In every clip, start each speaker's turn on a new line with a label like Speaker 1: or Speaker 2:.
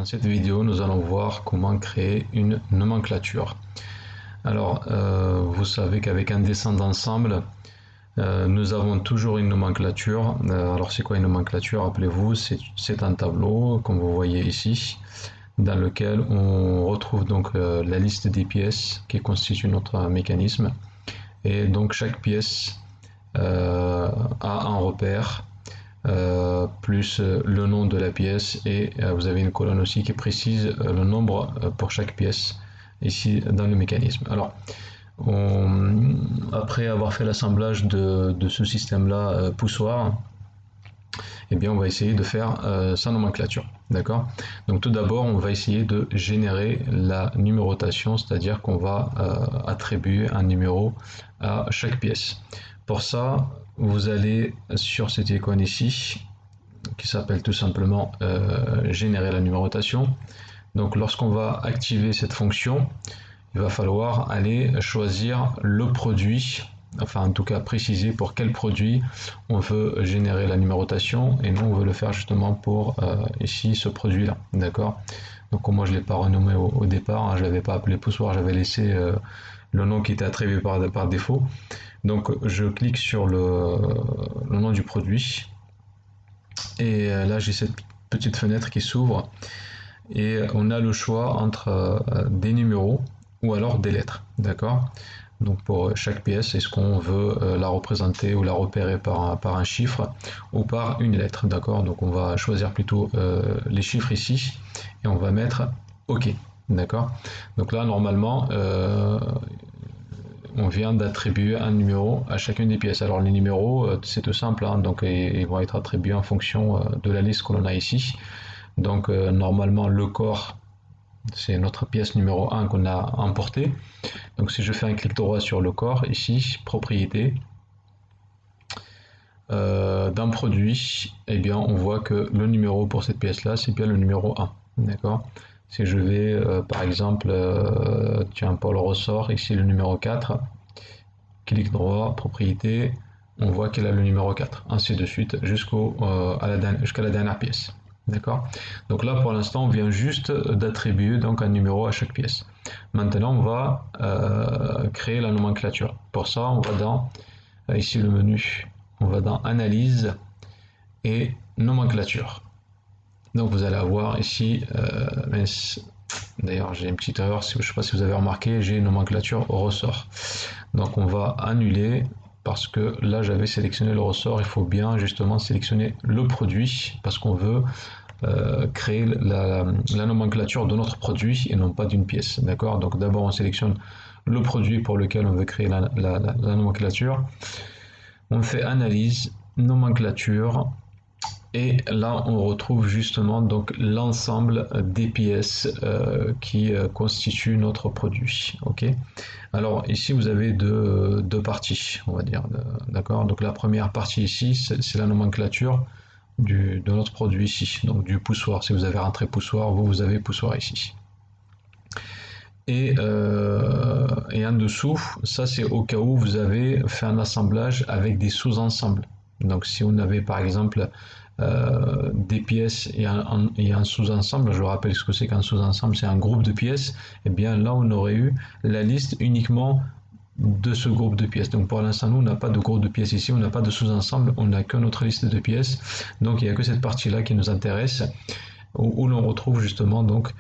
Speaker 1: Dans cette vidéo, nous allons voir comment créer une nomenclature. Alors, vous savez qu'avec un dessin d'ensemble, nous avons toujours une nomenclature. Alors, c'est quoi une nomenclature? Rappelez-vous, c'est un tableau, comme vous voyez ici, dans lequel on retrouve donc la liste des pièces qui constituent notre mécanisme. Et donc, chaque pièce a un repère. Plus le nom de la pièce et vous avez une colonne aussi qui précise le nombre pour chaque pièce ici dans le mécanisme. Alors, après avoir fait l'assemblage de ce système-là poussoir, eh bien, on va essayer de faire sa nomenclature. D'accord? Donc, tout d'abord, on va essayer de générer la numérotation, c'est-à-dire qu'on va attribuer un numéro à chaque pièce. Pour ça, vous allez sur cette icône ici, qui s'appelle tout simplement générer la numérotation. Donc, lorsqu'on va activer cette fonction, il va falloir aller choisir le produit, enfin en tout cas préciser pour quel produit on veut générer la numérotation, et nous on veut le faire justement pour ici ce produit là, d'accord. Donc moi je ne l'ai pas renommé au départ, hein, je ne l'avais pas appelé poussoir, j'avais laissé le nom qui était attribué par défaut. Donc je clique sur le nom du produit, et là j'ai cette petite fenêtre qui s'ouvre, et on a le choix entre des numéros ou alors des lettres, d'accord. Donc pour chaque pièce, est-ce qu'on veut la représenter ou la repérer par un chiffre ou par une lettre, d'accord. Donc on va choisir plutôt les chiffres ici, et on va mettre OK, d'accord. Donc là normalement on vient d'attribuer un numéro à chacune des pièces. Alors les numéros, c'est tout simple, hein, donc ils vont être attribués en fonction de la liste que l'on a ici. Donc normalement le corps, c'est notre pièce numéro 1 qu'on a importée. Donc si je fais un clic droit sur le corps, ici, propriété d'un produit, eh bien on voit que le numéro pour cette pièce-là, c'est bien le numéro 1. D'accord. Si je vais par exemple, tiens, pour le ressort, ici le numéro 4, clic droit, propriété, on voit qu'elle a le numéro 4, ainsi de suite jusqu'à la dernière pièce. D'accord. Donc là pour l'instant on vient juste d'attribuer donc un numéro à chaque pièce. Maintenant on va créer la nomenclature. Pour ça on va dans ici le menu, on va dans analyse et nomenclature. Donc vous allez avoir ici d'ailleurs j'ai une petite erreur, je ne sais pas si vous avez remarqué, j'ai une nomenclature au ressort. Donc on va annuler, parce que là j'avais sélectionné le ressort, il faut bien justement sélectionner le produit, parce qu'on veut créer la nomenclature de notre produit et non pas d'une pièce, d'accord. Donc d'abord on sélectionne le produit pour lequel on veut créer la nomenclature, on fait analyse, nomenclature, et là on retrouve justement donc l'ensemble des pièces qui constituent notre produit. Ok. Alors ici vous avez deux parties, on va dire, d'accord. Donc la première partie ici, c'est la nomenclature de notre produit ici, donc du poussoir. Si vous avez rentré poussoir, vous avez poussoir ici. Et en dessous, ça c'est au cas où vous avez fait un assemblage avec des sous-ensembles. Donc si on avait par exemple des pièces et un sous-ensemble, je vous rappelle ce que c'est qu'un sous-ensemble, c'est un groupe de pièces, et bien là on aurait eu la liste uniquement de ce groupe de pièces. Donc pour l'instant nous on n'a pas de groupe de pièces ici, on n'a pas de sous-ensemble, on n'a que notre liste de pièces, donc il n'y a que cette partie là qui nous intéresse, où l'on retrouve justement donc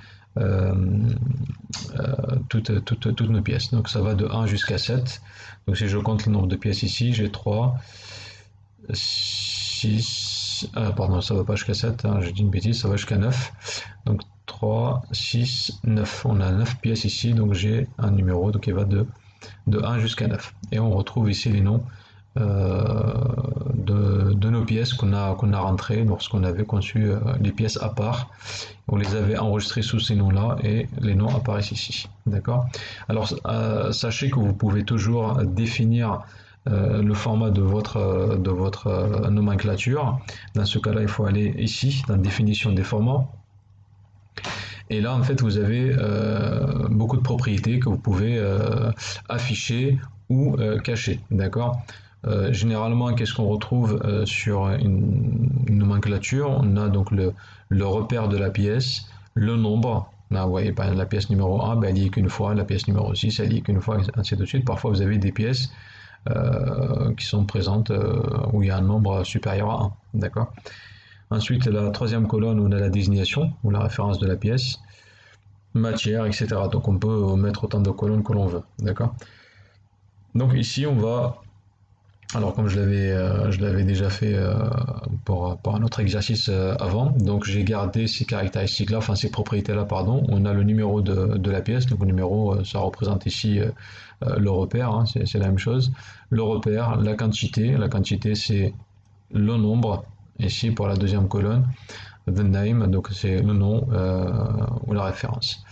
Speaker 1: toutes nos pièces. Donc ça va de 1 jusqu'à 7. Donc si je compte le nombre de pièces ici, j'ai 3, 6, pardon, ça va pas jusqu'à 7, hein, j'ai dit une bêtise, ça va jusqu'à 9. Donc 3, 6, 9. On a 9 pièces ici, donc j'ai un numéro, donc il va de 1 jusqu'à 9. Et on retrouve ici les noms de nos pièces qu'on a rentrées lorsqu'on avait conçu les pièces à part. On les avait enregistrées sous ces noms-là et les noms apparaissent ici. D'accord. Alors sachez que vous pouvez toujours définir le format de votre nomenclature. Dans ce cas-là, il faut aller ici dans définition des formats. Et là, en fait, vous avez beaucoup de propriétés que vous pouvez afficher ou cacher. D'accord. Généralement, qu'est-ce qu'on retrouve sur une nomenclature? On a donc le repère de la pièce, le nombre. Là, vous voyez, par exemple, la pièce numéro 1, ben, elle y est qu'une fois, la pièce numéro 6, elle y est qu'une fois, ainsi de suite. Parfois, vous avez des pièces qui sont présentes où il y a un nombre supérieur à 1. D'accord. Ensuite, la troisième colonne, on a la désignation, ou la référence de la pièce, matière, etc. Donc, on peut mettre autant de colonnes que l'on veut. D'accord. Donc, ici, on va. Alors, comme je l'avais déjà fait pour un autre exercice avant, donc j'ai gardé ces caractéristiques-là, enfin ces propriétés-là, pardon. On a le numéro de la pièce, donc le numéro, ça représente ici le repère, hein, c'est la même chose. Le repère, la quantité c'est le nombre, ici pour la deuxième colonne, the name, donc c'est le nom ou la référence.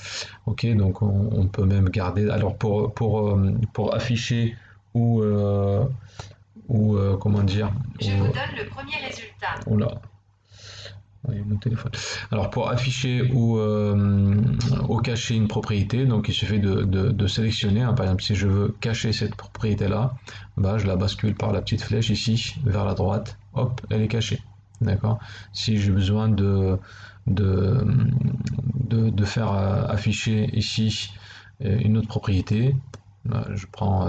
Speaker 1: Ok, donc on peut même garder, alors pour afficher ou comment dire,
Speaker 2: Je vous donne le premier résultat.
Speaker 1: oula, ouais, mon téléphone. Alors pour afficher ou cacher une propriété, donc il suffit de sélectionner, hein. Par exemple, si je veux cacher cette propriété-là, bah, je la bascule par la petite flèche ici vers la droite, hop, elle est cachée. D'accord. Si j'ai besoin de, de faire afficher ici une autre propriété, bah, je prends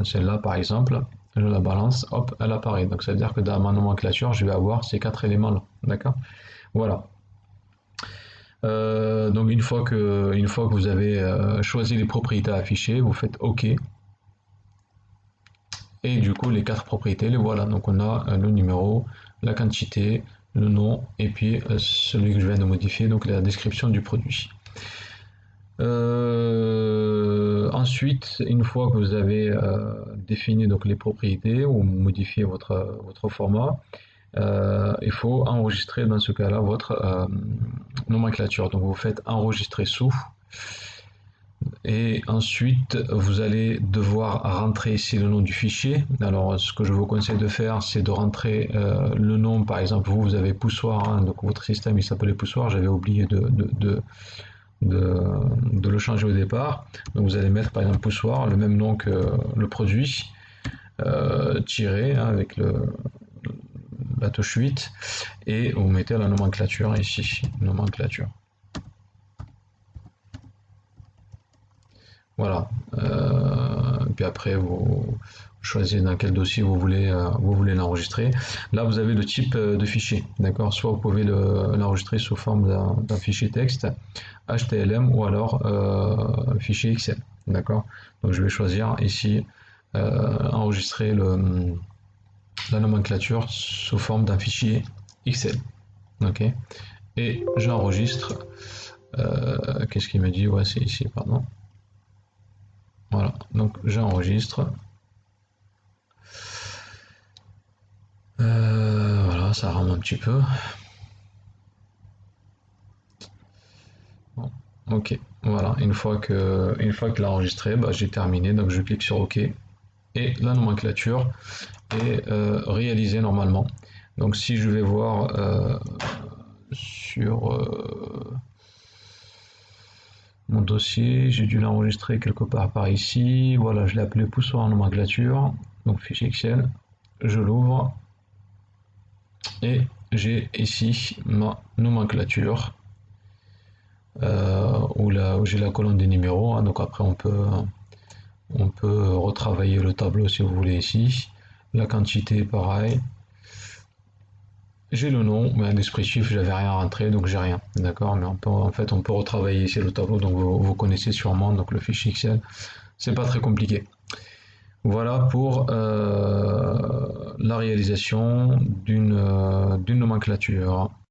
Speaker 1: celle-là par exemple, je la balance, hop, elle apparaît. Donc ça veut dire que dans ma nomenclature, je vais avoir ces quatre éléments-là. D'accord. Voilà. Donc une fois que vous avez choisi les propriétés à afficher, vous faites OK. Et du coup, les quatre propriétés, les voilà. Donc on a le numéro, la quantité, le nom, et puis celui que je viens de modifier, donc la description du produit. Ensuite, une fois que vous avez défini donc les propriétés ou modifié votre format, il faut enregistrer dans ce cas-là votre nomenclature. Donc vous faites enregistrer sous et ensuite vous allez devoir rentrer ici le nom du fichier. Alors ce que je vous conseille de faire, c'est de rentrer le nom. Par exemple, vous avez poussoir, hein, donc votre système il s'appelait poussoir, j'avais oublié de le changer au départ. Donc vous allez mettre par exemple poussoir, le même nom que le produit, tiré hein, avec la touche 8, et vous mettez la nomenclature ici, nomenclature. Voilà. Puis après, vous choisissez dans quel dossier vous voulez l'enregistrer. Là, vous avez le type de fichier, d'accord. Soit vous pouvez l'enregistrer sous forme d'un fichier texte, HTML ou alors un fichier Excel, d'accord. Donc, je vais choisir ici enregistrer la nomenclature sous forme d'un fichier Excel, ok. Et j'enregistre. Qu'est-ce qu'il me dit? Ouais, c'est ici, pardon. Voilà, donc j'enregistre. Voilà, ça rame un petit peu. Bon, ok, voilà, une fois que l'enregistré, bah, j'ai terminé, donc je clique sur OK. Et la nomenclature est réalisée normalement. Donc si je vais voir sur mon dossier, j'ai dû l'enregistrer quelque part par ici. Voilà, je l'ai appelé poussoir en nomenclature, donc fichier Excel. Je l'ouvre et j'ai ici ma nomenclature où j'ai la colonne des numéros, hein. Donc après on peut retravailler le tableau si vous voulez ici. La quantité pareil. J'ai le nom, mais l'esprit chiffre j'avais rien rentré donc j'ai rien, d'accord. Mais en fait on peut retravailler ici le tableau, donc vous connaissez sûrement donc le fichier Excel, c'est pas très compliqué. Voilà pour la réalisation d'une nomenclature.